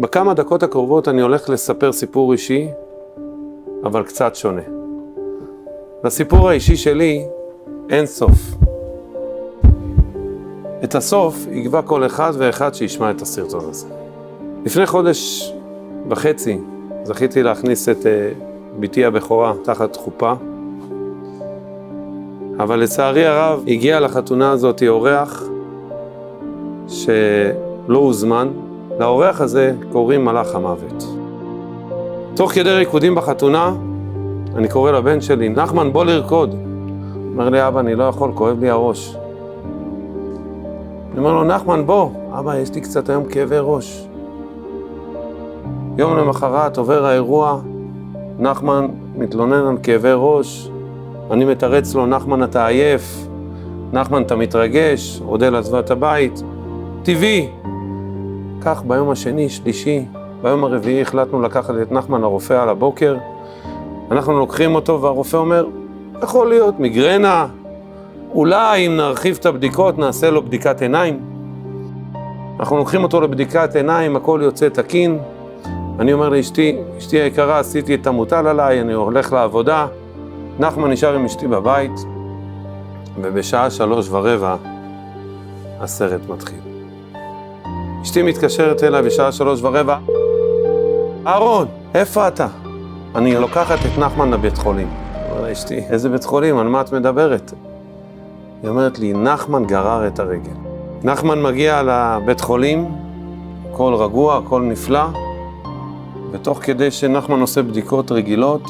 בכמה דקות הקרובות אני הולך לספר סיפור אישי, אבל קצת שונה. לסיפור האישי שלי אין סוף. את הסוף יקבע כל אחד ואחד שישמע את הסרטון הזה. לפני חודש וחצי זכיתי להכניס את ביתי הבכורה תחת חופה, אבל לצערי הרב הגיע לחתונה הזאת אורח שלא הוזמן. לאורח הזה קוראים מלאך המוות. תוך כדי ריקודים בחתונה אני קורא לבן שלי, נחמן בוא לרקוד. אומר לי, אבא אני לא יכול, כואב לי הראש. אני אומר לו, נחמן בוא, אבא יש לי קצת היום כאבי ראש. יום למחרת עובר האירוע, נחמן מתלונן על כאבי ראש, אני מתרץ לו, נחמן אתה עייף, נחמן אתה מתרגש, אודל עזבה את הבית, טבעי. כך ביום השני, שלישי, ביום הרביעי החלטנו לקחת את נחמן לרופא על הבוקר. אנחנו לוקחים אותו והרופא אומר, יכול להיות מיגרנה, אולי אם נרחיב את הבדיקות נעשה לו בדיקת עיניים. אנחנו לוקחים אותו לבדיקת עיניים, הכל יוצא תקין. אני אומר לאשתי, אשתי היקרה, עשיתי את המוטל עליי, אני הולך לעבודה. נחמן נשאר עם אשתי בבית, ובשעה 3:15 הסרט מתחיל. אשתי מתקשרת אליי בשעה 3:15, אהרון, איפה אתה? אני לוקחת את נחמן לבית חולים. אומר לה, אשתי, איזה בית חולים? על מה את מדברת? היא אומרת לי, נחמן גרר את הרגל. נחמן מגיע לבית חולים, הכל רגוע, הכל נפלא, ותוך כדי שנחמן עושה בדיקות רגילות,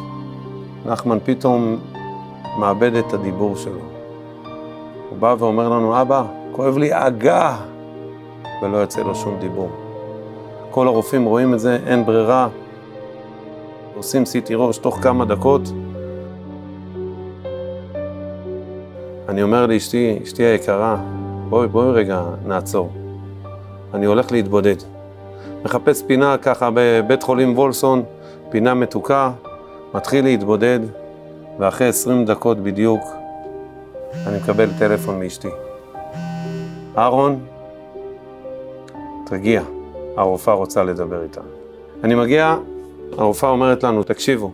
נחמן פתאום מאבד את הדיבור שלו. הוא בא ואומר לנו, אבא, כואב לי אגה, ולא יוצא לו שום דיבור. כל הרופאים רואים את זה, אין ברירה. עושים CT ראש תוך כמה דקות. אני אומר לאשתי, אשתי היקרה, בואי רגע נעצור. אני הולך להתבודד. מחפש פינה ככה בבית חולים וולסון, פינה מתוקה, מתחיל להתבודד, ואחרי 20 דקות בדיוק אני מקבל טלפון מאשתי. אהרון, תגיע, הרופאה רוצה לדבר איתנו. אני מגיע, הרופאה אומרת לנו, תקשיבו,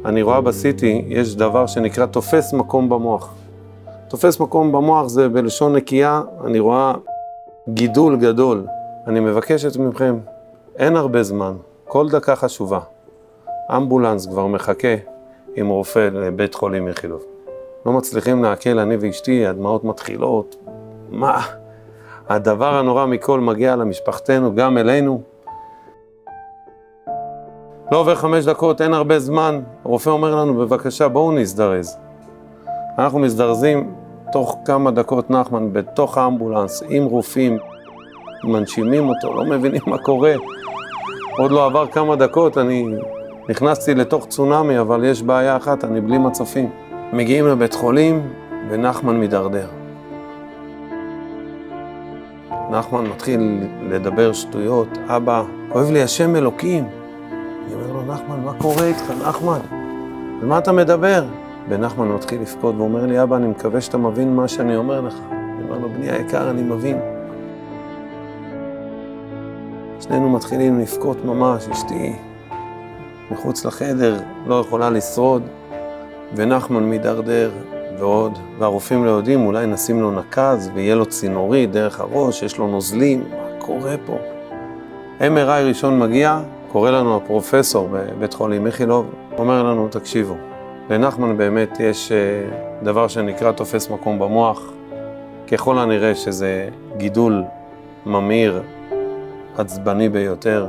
אני רואה בסיטי, יש דבר שנקרא תופס מקום במוח. תופס מקום במוח זה בלשון נקייה, אני רואה גידול גדול. אני מבקשת מכם, אין הרבה זמן, כל דקה חשובה. אמבולנס כבר מחכה עם רופא לבית חולים איכילוב. לא מצליחים להקל, אני ואשתי, הדמעות מתחילות. מה? הדבר הנורא מכל מגיע למשפחתנו, גם אלינו. לא עובר 5 דקות, אין הרבה זמן. הרופא אומר לנו, בבקשה, בואו נזדרז. אנחנו מזדרזים, תוך כמה דקות נחמן בתוך האמבולנס, עם רופאים, מנשימים אותו, לא מבינים מה קורה. עוד לא עבר כמה דקות, אני נכנסתי לתוך צונמי, אבל יש בעיה אחת, אני בלי מצופים. מגיעים לבית חולים, ונחמן מדרדר. נחמן מתחיל לדבר שטויות, אבא, כואב לי השם אלוקים. אני אומר לו, נחמן, מה קורה איתך, נחמן? על מה אתה מדבר? ונחמן מתחיל לפקוד ואומר לי, אבא, אני מקווה שאתה מבין מה שאני אומר לך. אני אומר לו, בני היקר, אני מבין. שנינו מתחילים לפקוד ממש, אשתי מחוץ לחדר, לא יכולה לשרוד, ונחמן מדרדר ועוד, והרופאים לא יודעים, אולי נשים לו נקז ויהיה לו צינורי דרך הראש, יש לו נוזלים, מה קורה פה? MRI ראשון מגיע, קורא לנו הפרופסור בבית חולים איכילוב, אומר לנו, תקשיבו, לנחמן באמת יש דבר שנקרא תופס מקום במוח, ככל הנראה שזה גידול ממאיר, עצבני ביותר,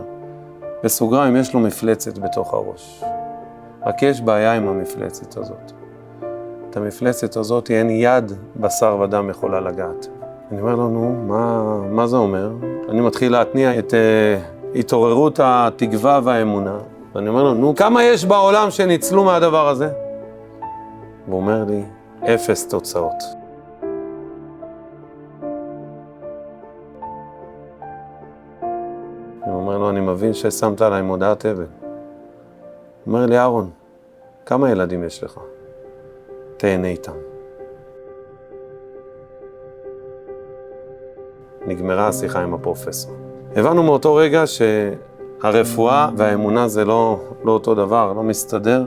בסוגריים יש לו מפלצת בתוך הראש, רק יש בעיה עם המפלצת הזאת. את המפלצת הזאת אין יד בשר ודם יכולה לגעת. אני אומר לנו, מה זה אומר? אני מתחיל להתניע את התעוררות התקווה והאמונה. ואני אומר לו, כמה יש בעולם שניצלו מהדבר הזה? והוא אומר לי, 0 תוצאות. אני אומר לו, אני מבין ששמת עליי מודעת אבל. הוא אומר לי, אהרון, כמה ילדים יש לך? תהנה איתם. נגמרה השיחה עם הפרופסור. הבנו מאותו רגע שהרפואה והאמונה זה לא אותו דבר, לא מסתדר.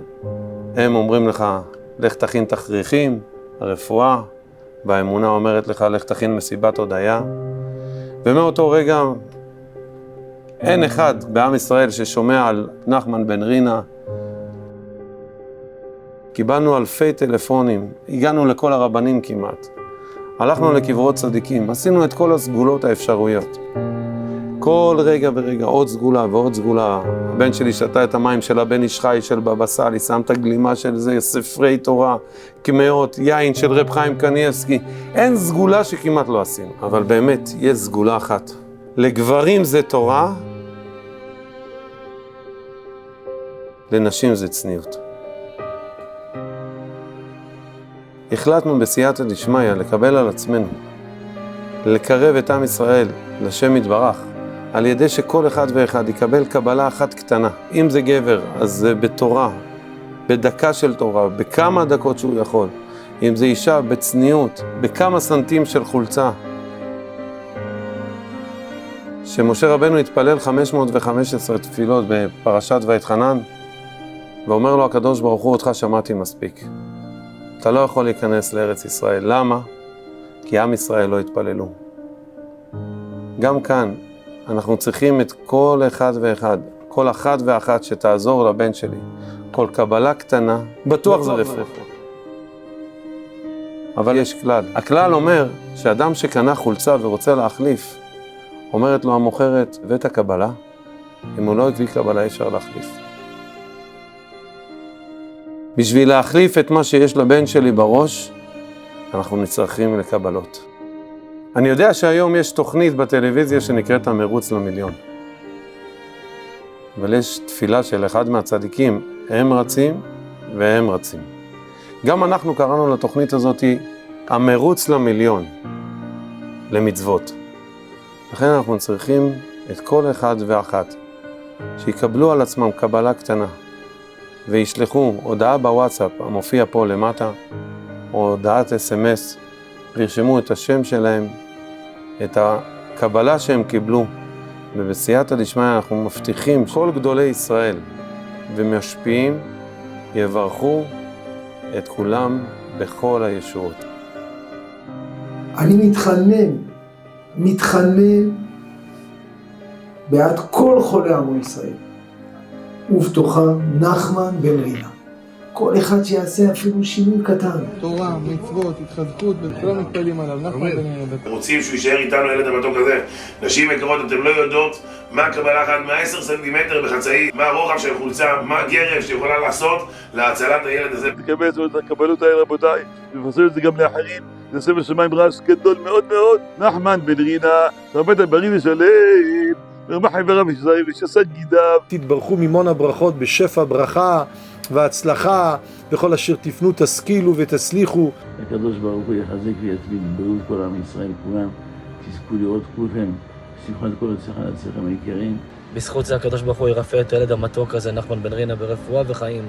הם אומרים לך, לך תכין תכריכים, הרפואה, והאמונה אומרת לך, לך תכין מסיבת הודיה. ומאותו רגע אין אחד בעם ישראל ששומע על נחמן בן רינה. קיבלנו אלפי טלפונים, הגענו לכל הרבנים כמעט. הלכנו לקברות צדיקים, עשינו את כל הסגולות האפשרויות. כל רגע ורגע עוד סגולה ועוד סגולה. הבן שלי שתה את המים של הבן איש חי של בבא סאלי, שם את הגלימה של זה, ספרי תורה, קמעות, יין של רב חיים קניאבסקי. אין סגולה שכמעט לא עשינו, אבל באמת יש סגולה אחת. לגברים זה תורה, לנשים זה צניעות. החלטנו בסייעתא דשמיא לקבל על עצמנו, לקרב את עם ישראל לשם יתברך, על ידי שכל אחד ואחד יקבל קבלה אחת קטנה. אם זה גבר, אז זה בתורה, בדקה של תורה, בכמה דקות שהוא יכול. אם זה אישה, בצניעות, בכמה סנטים של חולצה. שמשה רבנו התפלל 515 תפילות בפרשת ואתחנן, ואומר לו הקדוש ברוך הוא, אותך שמעתי מספיק. אתה לא יכול להיכנס לארץ ישראל. למה? כי עם ישראל לא התפללו. גם כאן אנחנו צריכים את כל אחד ואחד, כל אחת ואחת שתעזור לבן שלי. כל קבלה קטנה, בטוח זה רפואה. אבל יש כלל. הכלל אומר שאדם שקנה חולצה ורוצה להחליף, אומרת לו המוכרת, ואת הקבלה, אם הוא לא הביא קבלה אפשר להחליף. בשביל להחליף את מה שיש לבן שלי בראש, אנחנו נצטרכים לקבלות. אני יודע שהיום יש תוכנית בטלוויזיה שנקראת המרוץ למיליון. אבל יש תפילה של אחד מהצדיקים, הם רצים והם רצים. גם אנחנו קראנו לתוכנית הזאת המרוץ למיליון, למצוות. לכן אנחנו צריכים את כל אחד ואחת, שיקבלו על עצמם קבלה קטנה, וישלחו הודעה בוואטסאפ המופיע פה למטה, או הודעת SMS, וירשמו את השם שלהם, את הקבלה שהם קיבלו. ובסייעתא דשמיא אנחנו מבטיחים כל גדולי ישראל ומשפיעים יברכו את כולם בכל הישועות. אני מתחנן בעד כל חולי עמו ישראל, ובתוכם נחמן בן רינה. כל אחד שיעשה אפילו שינוי קטן. תורה, מצוות, התחזקות, וכולם מתפעלים עליו. נחמן בן רינה. רוצים שהוא יישאר איתנו, ילד המתוק הזה. נשים יקרות, אתם לא יודעות מה הקבלה אחת, מה 10 סנטימטר בחצאית, מה הרוחב של חולצה, מה גרב שיכולה לעשות להצלת הילד הזה. תקבל את הקבלות האלה, רבותיי, ונפרסם את זה גם לאחרים. נעשה בשמיים רעש גדול מאוד מאוד. נחמן בן רינה, תרבית בריא ושלם, ורמחי ורב ישראל ושסד גידיו. תתברכו ממון הברכות בשפע ברכה והצלחה, וכל אשר תפנו תשכילו ותצליחו. הקדוש ברוך הוא יחזק ויצמיד בריאות כל עם ישראל כולם, תזכו לראות כולכם, שיחו את כל הצלחה להצלחם היקרים. בזכות זה הקדוש ברוך הוא ירפא את הילד המתוק הזה, נחמן בן רינה, ברפואה וחיים,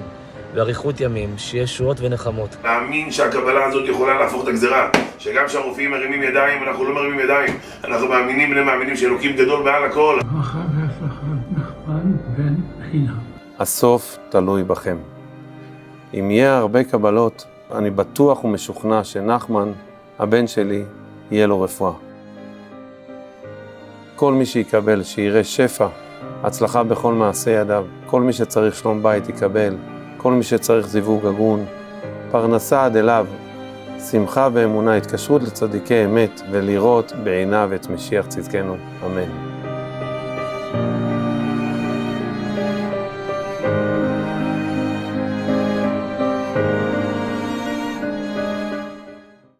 באריכות ימים, שיהיה שועות ונחמות. להאמין שהקבלה הזאת יכולה להפוך את הגזרה, שגם כשהרופאים מרימים ידיים, אנחנו לא מרימים ידיים, אנחנו מאמינים שאלוקים גדול מעל הכל. ברכה והצלחה, נחמן בן רינה. הסוף תלוי בכם. אם יהיה הרבה קבלות, אני בטוח ומשוכנע שנחמן, הבן שלי, יהיה לו רפואה. כל מי שיקבל, שיראה שפע, הצלחה בכל מעשה ידיו, כל מי שצריך שלום בית יקבל, כל מי שצריך זיווג הגון, פרנסה עד אליו, שמחה ואמונה, התקשרות לצדיקי אמת, ולראות בעיניו את משיח צדקנו. אמן.